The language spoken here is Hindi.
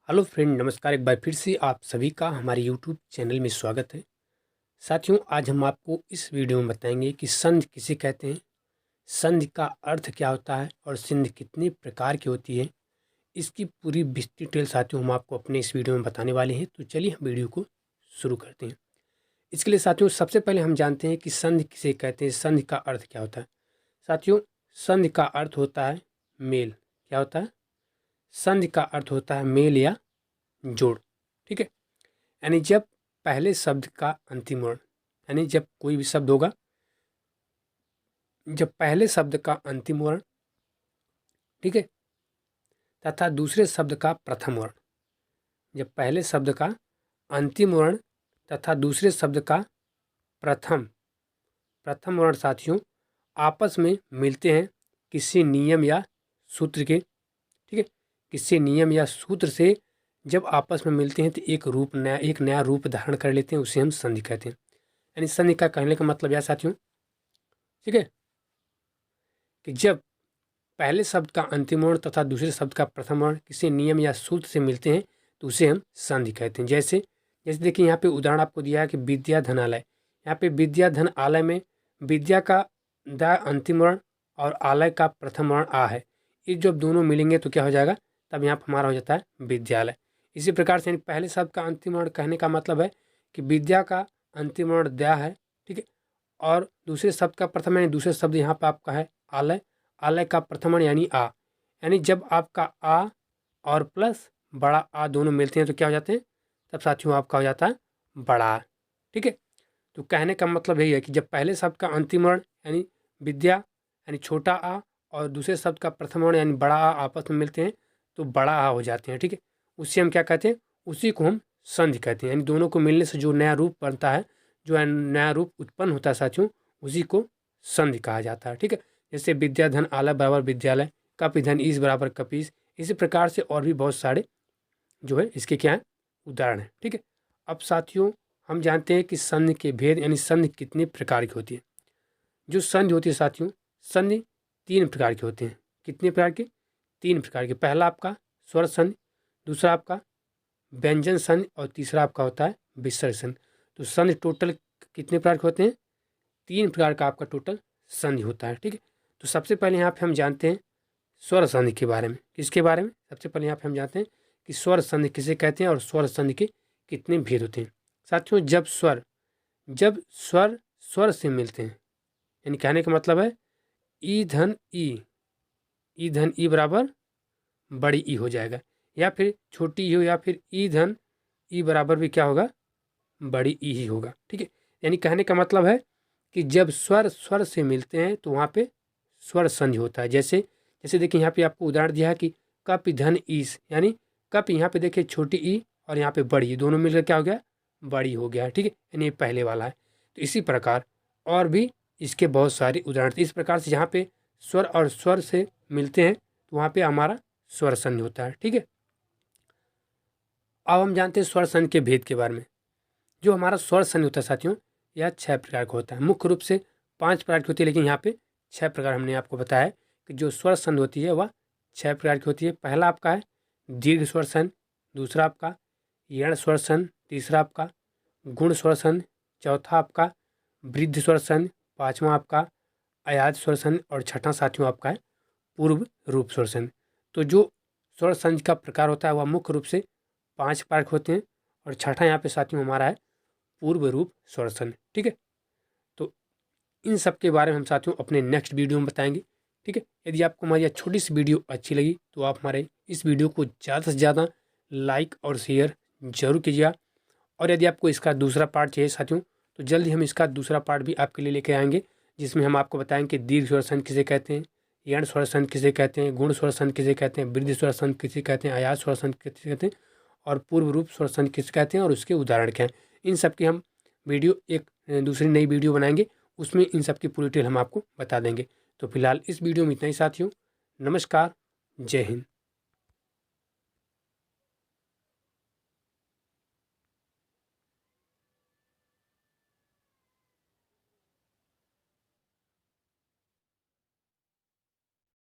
हेलो फ्रेंड, नमस्कार। एक बार फिर से आप सभी का हमारे यूट्यूब चैनल में स्वागत है। साथियों, आज हम आपको इस वीडियो में बताएंगे कि संधि किसे कहते हैं, संधि का अर्थ क्या होता है और संधि कितने प्रकार की होती है। इसकी पूरी डिटेल साथियों हम आपको अपने इस वीडियो में बताने वाले हैं। तो चलिए हम वीडियो को शुरू करते हैं। इसके लिए साथियों सबसे पहले हम जानते हैं कि संधि किसे कहते हैं, संधि का अर्थ क्या होता है। साथियों, संधि का अर्थ होता है मेल। क्या होता है? संधि का अर्थ होता है मेल या जोड़। ठीक है, यानी जब पहले शब्द का अंतिम वर्ण, यानी जब कोई भी शब्द होगा, जब पहले शब्द का अंतिम वर्ण, ठीक है, तथा दूसरे शब्द का प्रथम वर्ण, जब पहले शब्द का अंतिम वर्ण तथा दूसरे शब्द का प्रथम प्रथम वर्ण साथियों आपस में मिलते हैं किसी नियम या सूत्र के। ठीक है, किसी नियम या सूत्र से जब आपस में मिलते हैं तो एक नया रूप धारण कर लेते हैं, उसे हम संधि कहते हैं। यानी संधि का कहने का मतलब यह साथियों, ठीक है, कि जब पहले शब्द का अंतिम वर्ण तथा दूसरे शब्द का प्रथम वर्ण किसी नियम या सूत्र से मिलते हैं तो उसे हम संधि कहते हैं। जैसे जैसे देखिए, यहाँ पे उदाहरण आपको दिया है कि विद्या धनालय। यहाँ पे विद्या धन आलय में विद्या का द अंतिम वर्ण और आलय का प्रथम वर्ण आ है। ये जब दोनों मिलेंगे तो क्या हो जाएगा, तब यहाँ पर हमारा हो जाता है विद्यालय। इसी प्रकार से पहले शब्द का अंतिम वर्ण कहने का मतलब है कि विद्या का अंतिम वर्ण दया है। ठीक है, और दूसरे शब्द का प्रथम यानी दूसरे शब्द यहाँ पर आपका है आलय। आलय का प्रथम वर्ण यानी आ, यानी जब आपका आ और प्लस बड़ा आ दोनों मिलते हैं तो क्या हो जाते हैं, तब साथियों आपका हो जाता है बड़ा आ। ठीक है, तो कहने का मतलब यही है कि जब पहले शब्द का अंतिम वर्ण यानी विद्या यानी छोटा आ और दूसरे शब्द का प्रथम वर्ण यानी बड़ा आ आपस में मिलते हैं तो बड़ा आ हो जाते हैं। ठीक है, उसे हम क्या कहते हैं, उसी को हम संधि कहते हैं। यानी दोनों को मिलने से जो नया रूप बनता है, जो नया रूप उत्पन्न होता है साथियों, उसी को संधि कहा जाता है। ठीक है, जैसे विद्याधन आलय बराबर विद्यालय, कपिधन ईस बराबर कपीस। इसी प्रकार से और भी बहुत सारे जो है इसके क्या है उदाहरण है। ठीक है, अब साथियों हम जानते हैं कि संधि के भेद यानी संधि कितने प्रकार की होती है। जो संधि होती है साथियों, संधि 3 प्रकार के होते हैं। कितने प्रकार के? 3 प्रकार के। पहला आपका स्वर संधि, दूसरा आपका व्यंजन संधि और तीसरा आपका होता है विसर्ग संधि। तो संधि टोटल कितने प्रकार के होते हैं? 3 प्रकार का आपका टोटल संधि होता है। ठीक है, तो सबसे पहले यहाँ पे हम जानते हैं स्वर संधि के बारे में। किसके बारे में? सबसे पहले यहाँ पे हम जानते हैं कि स्वर संधि किसे कहते हैं और स्वर संधि के कितने भेद होते हैं। साथियों, जब स्वर स्वर से मिलते हैं, यानी कहने का मतलब है ई धन ई बराबर बड़ी ई हो जाएगा, या फिर छोटी ई हो, या फिर ई धन ई बराबर भी क्या होगा, बड़ी ई ही होगा। ठीक है, यानी कहने का मतलब है कि जब स्वर स्वर से मिलते हैं तो वहाँ पे स्वर संधि होता है। जैसे जैसे देखिए यहाँ पे आपको उदाहरण दिया है कि कप धन ईस, यानी कप यहाँ पे देखिए छोटी ई और यहाँ पे बड़ी ई दोनों मिलकर क्या हो गया, बड़ी हो गया है। ठीक है, यानी ये पहले वाला है। तो इसी प्रकार और भी इसके बहुत सारे उदाहरण थे। इस प्रकार से जहाँ पे स्वर और स्वर से मिलते हैं तो वहाँ पे हमारा स्वर संधि होता है। ठीक है, अब हम जानते हैं स्वर संधि के भेद के बारे में। जो हमारा स्वर संधि होता है साथियों, यह 6 प्रकार का होता है। मुख्य रूप से 5 प्रकार की होती है, लेकिन यहाँ पे 6 प्रकार हमने आपको बताया है कि जो स्वर संधि होती है वह 6 प्रकार की होती है। पहला आपका है दीर्घ स्वर संधि, दूसरा आपका यण स्वर संधि, तीसरा आपका गुण स्वर संधि, चौथा आपका वृद्ध स्वर संधि, पाँचवा आपका अयाज स्वर संधि और छठा साथियों आपका है पूर्व रूप स्वर संधि। तो जो स्वर संधि का प्रकार होता है वह मुख्य रूप से 5 प्रकार के होते हैं और छठा यहाँ पे साथियों हमारा है पूर्व रूप स्वर संधि। ठीक है, तो इन सब के बारे में हम साथियों अपने नेक्स्ट वीडियो में बताएंगे। ठीक है, यदि आपको हमारी छोटी सी वीडियो अच्छी लगी तो आप हमारे इस वीडियो को ज़्यादा से ज़्यादा लाइक और शेयर जरूर कीजिएगा। और यदि आपको इसका दूसरा पार्ट चाहिए साथियों तो जल्दी हम इसका दूसरा पार्ट भी आपके लिए लेके आएंगे, जिसमें हम आपको बताएंगे कि दीर्घ स्वर संधि किसे कहते हैं, यण स्वर संधि किसे कहते हैं, गुण स्वर संधि किसे कहते हैं, वृद्ध स्वर संधि किसे कहते हैं, अयाज स्वर संधि किसे कहते हैं और पूर्व रूप स्वर संधि किसे कहते हैं और उसके उदाहरण क्या हैं। इन सब की हम वीडियो एक दूसरी नई वीडियो बनाएंगे, उसमें इन सब की पूरी डिटेल हम आपको बता देंगे। तो फिलहाल इस वीडियो में इतना ही साथियों। नमस्कार, जय हिंद।